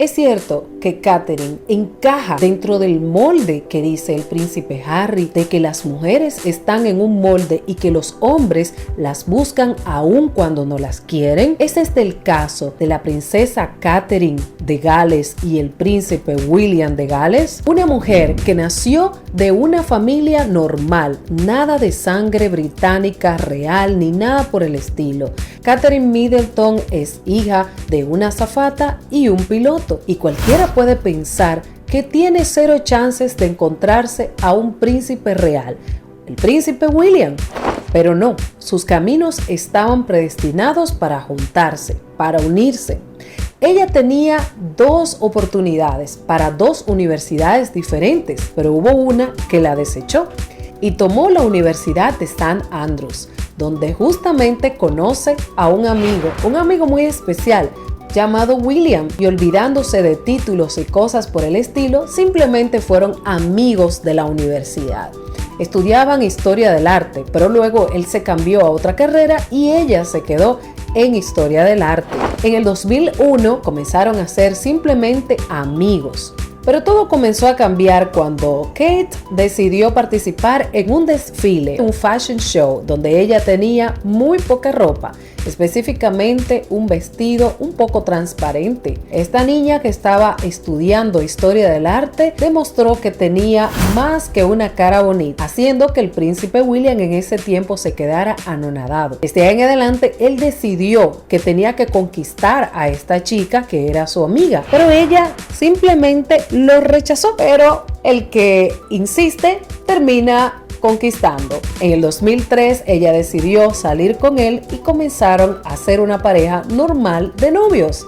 Es cierto que Catherine encaja dentro del molde que dice el príncipe Harry de que las mujeres están en un molde y que los hombres las buscan aun cuando no las quieren. Ese es el caso de la princesa Catherine de Gales y el príncipe William de Gales, una mujer que nació de una familia normal, nada de sangre británica real ni nada por el estilo. Catherine Middleton es hija de una azafata y un piloto, y cualquiera puede pensar que tiene cero chances de encontrarse a un príncipe real, el príncipe William. Pero no, sus caminos estaban predestinados para juntarse, para unirse. Ella tenía dos oportunidades para dos universidades diferentes, pero hubo una que la desechó y tomó la Universidad de St. Andrews, donde justamente conoce a un amigo muy especial llamado William, y olvidándose de títulos y cosas por el estilo, simplemente fueron amigos de la universidad. Estudiaban historia del arte, pero luego él se cambió a otra carrera y ella se quedó en historia del arte. En el 2001 comenzaron a ser simplemente amigos. Pero todo comenzó a cambiar cuando Kate decidió participar en un desfile, un fashion show, donde ella tenía muy poca ropa, específicamente un vestido un poco transparente. Esta niña, que estaba estudiando historia del arte, demostró que tenía más que una cara bonita, haciendo que el príncipe William en ese tiempo se quedara anonadado. Desde ahí en adelante él decidió que tenía que conquistar a esta chica que era su amiga, pero ella simplemente lo rechazó. Pero el que insiste termina conquistando. En el 2003 ella decidió salir con él y comenzaron a ser una pareja normal de novios.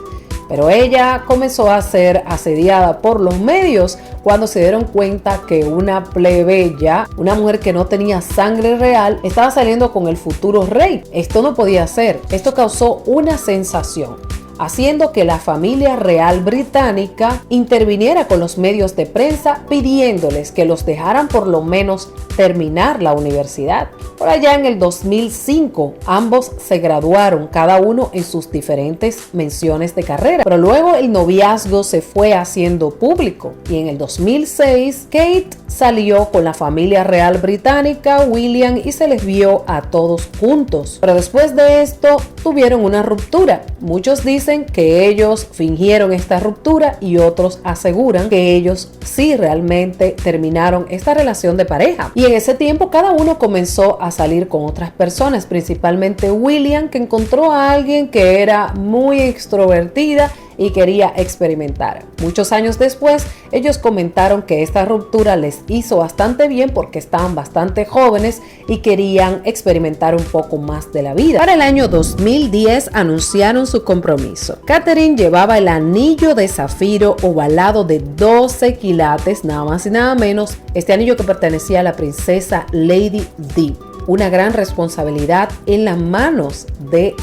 Pero ella comenzó a ser asediada por los medios cuando se dieron cuenta que una plebeya, una mujer que no tenía sangre real, estaba saliendo con el futuro rey. Esto no podía ser. Esto causó una sensación, haciendo que la familia real británica interviniera con los medios de prensa pidiéndoles que los dejaran por lo menos terminar la universidad. Por allá en el 2005 ambos se graduaron, cada uno en sus diferentes menciones de carrera, pero luego el noviazgo se fue haciendo público y en el 2006 Kate salió con la familia real británica, William, y se les vio a todos juntos. Pero después de esto tuvieron una ruptura. Muchos dicen que ellos fingieron esta ruptura y otros aseguran que ellos sí realmente terminaron esta relación de pareja. Y en ese tiempo cada uno comenzó a salir con otras personas, principalmente William, que encontró a alguien que era muy extrovertida y quería experimentar. Muchos años después, ellos comentaron que esta ruptura les hizo bastante bien porque estaban bastante jóvenes y querían experimentar un poco más de la vida. Para el año 2010 anunciaron su compromiso. Catherine llevaba el anillo de zafiro ovalado de 12 quilates, nada más y nada menos. Este anillo que pertenecía a la princesa Lady Di. Una gran responsabilidad en las manos del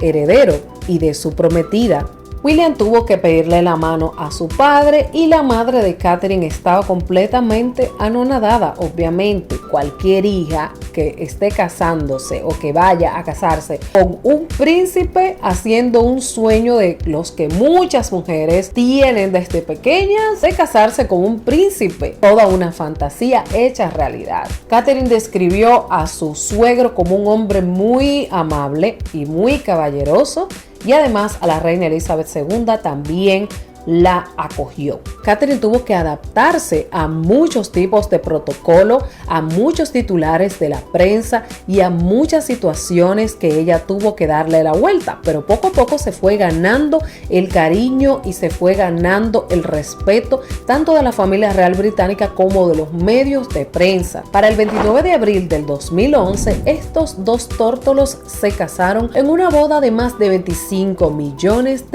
heredero y de su prometida. William tuvo que pedirle la mano a su padre y la madre de Catherine estaba completamente anonadada. Obviamente, cualquier hija que esté casándose o que vaya a casarse con un príncipe, haciendo un sueño de los que muchas mujeres tienen desde pequeñas, de casarse con un príncipe. Toda una fantasía hecha realidad. Catherine describió a su suegro como un hombre muy amable y muy caballeroso, y además a la reina Elizabeth II también la acogió. Catherine tuvo que adaptarse a muchos tipos de protocolo, a muchos titulares de la prensa y a muchas situaciones que ella tuvo que darle la vuelta, pero poco a poco se fue ganando el cariño y se fue ganando el respeto tanto de la familia real británica como de los medios de prensa. Para el 29 de abril del 2011, estos dos tórtolos se casaron en una boda de más de $25 millones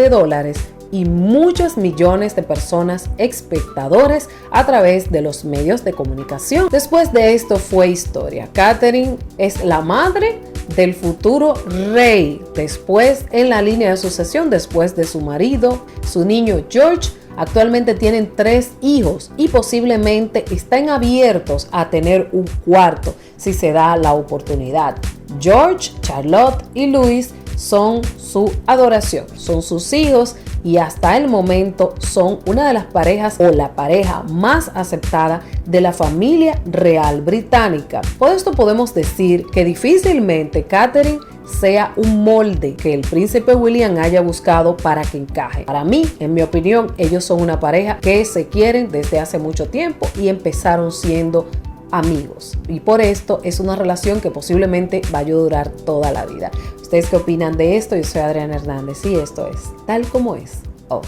y muchos millones de personas espectadores a través de los medios de comunicación. Después de esto fue historia. Catherine es la madre del futuro rey, después en la línea de sucesión, después de su marido, su niño George. Actualmente tienen 3 hijos y posiblemente están abiertos a tener un cuarto si se da la oportunidad. George, Charlotte y Louis son su adoración, son sus hijos y hasta el momento son una de las parejas o la pareja más aceptada de la familia real británica. Por esto podemos decir que difícilmente Catherine sea un molde que el príncipe William haya buscado para que encaje. Para mí, en mi opinión, ellos son una pareja que se quieren desde hace mucho tiempo y empezaron siendo amigos, y por esto es una relación que posiblemente vaya a durar toda la vida. ¿Ustedes qué opinan de esto? Yo soy Adriana Hernández y esto es Tal Como Es. Oh.